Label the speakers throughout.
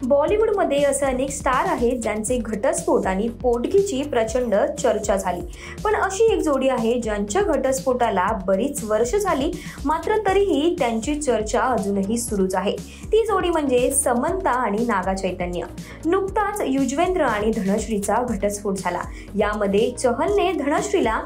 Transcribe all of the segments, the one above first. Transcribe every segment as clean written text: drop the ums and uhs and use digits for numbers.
Speaker 1: बॉलिवूडमध्ये असे अनेक स्टार आहेत ज्यांचे घटस्फोट आणि पोटगीची प्रचंड चर्चा झाली। पण अशी एक जोडी आहे ज्यांच्या घटस्फोटाला बरीच वर्ष झाली, मात्र तरीही त्यांची चर्चा अजूनही सुरूच आहे। ती जोडी म्हणजे समंता आणि नागा चैतन्य। नुकताच युजवेंद्र आणि धनश्रीचा घटस्फोट झाला। यामध्ये चहलने धनश्रीला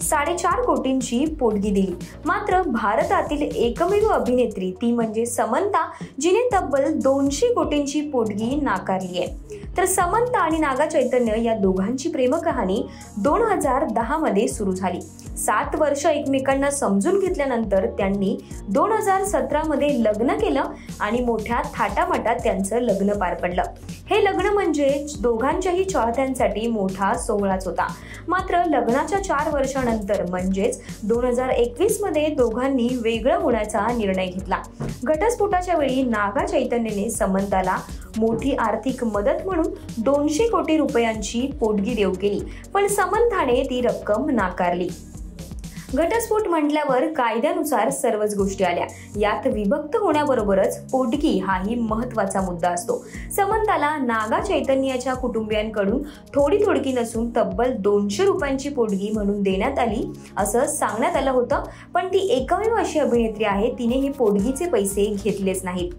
Speaker 1: 4.5 कोटींची पोटगी दिली। मात्र भारतातील एकमेव अभिनेत्री ती म्हणजे समंता, जिने तब्बल 200 कोटींची पोटगी नाकारली आहे। तर समंता आणि नागा चैतन्य या दोघांची प्रेमकहाणी 2010 मध्ये सुरू झाली। 7 वर्ष एकमेकांना समजून घेतल्यानंतर त्यांनी 2017 मध्ये लग्न केलं आणि मोठ्या थाटामाटात त्यांचं लग्न पार पडलं। हे लग्न म्हणजे दोघांच्याही चाहत्यांसाठी मोठा सोहळाच होता। मात्र लग्नाच्या 4 वर्षानंतर म्हणजेच 2021 मध्ये दोघांनी वेगळं होण्याचा निर्णय घेतला। घटस्फोटाच्या वेळी नागा चैतन्यने समंताला मोठी आर्थिक मदत म्हणून 200 कोटी रुपयांची पोटगी देऊ केली, पण समंताने ती रक्कम नाकारली। घटस्फोट म्हटल्यावर कायद्यानुसार सर्वच गोष्टी आल्या। यात विभक्त होण्याबरोबरच पोटगी हाही महत्त्वाचा मुद्दा असतो। समंताला नागा चैतन्याच्या कुटुंबियांकडून थोडी नसून तब्बल 200 रुपयांची पोटगी म्हणून देण्यात आली असं सांगण्यात आलं होतं, पण ती एकमेव अशी अभिनेत्री आहे तिने हे पोटगीचे पैसे घेतलेच नाहीत।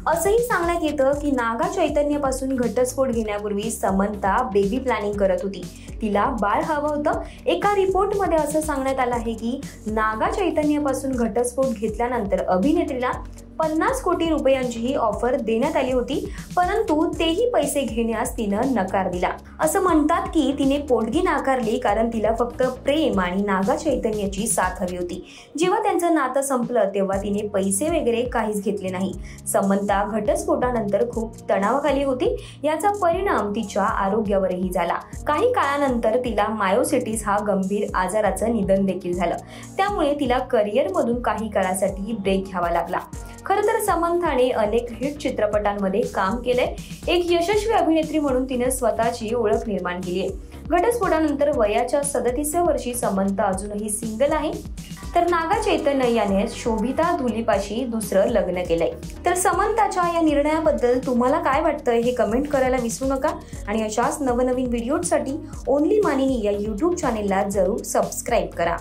Speaker 1: असंही सांगण्यात येतं की नागा चैतन्यापासून घटस्फोट घेण्यापूर्वी समंता बेबी प्लॅनिंग करत होती। तिला बाळ हवं होतं। एका रिपोर्टमध्ये असं सांगण्यात आलं आहे की नागा चैतन्यापासून घटस्फोट घेतल्यानंतर अभिनेत्रीला 50 कोटी रुपयांची ऑफर देण्यात आली होती, परंतु तेही पैसे घेण्यास तिनं नकार दिला। असं म्हणतात की तिने पोटगी नाकारली कारण तिला फक्त प्रेम आणि नागा चैतन्याची साथ हवी होती। जेव्हा त्यांचं नातं संपलं तेव्हा तिने पैसे वगैरे काहीच घेतले नाही। समंता घटस्फोटानंतर खूप तणावाखाली होती। याचा परिणाम तिच्या आरोग्यावरही झाला। काही काळानंतर तिला मायोसिटिस हा गंभीर आजाराचं निधन देखील झालं। त्यामुळे तिला करिअरमधून काही काळासाठी ब्रेक घ्यावा लागला। खरं तर समंताने अनेक हिट चित्रपटांमध्ये काम केलंय। एक यशस्वी अभिनेत्री म्हणून तिने स्वतःची ओळख निर्माण केली आहे। घटस्फोटानंतर वयाच्या 37व्या वर्षी समंता अजूनही सिंगल आहे। तर नागा चैतन्य याने शोभिता धुलीपाशी दुसरं लग्न केलंय। तर समंताच्या या निर्णयाबद्दल तुम्हाला काय वाटतंय हे कमेंट करायला विसरू नका आणि अशाच नवनवीन व्हिडिओसाठी ओनली मानिनी या YouTube चॅनेलला जरूर सबस्क्राईब करा।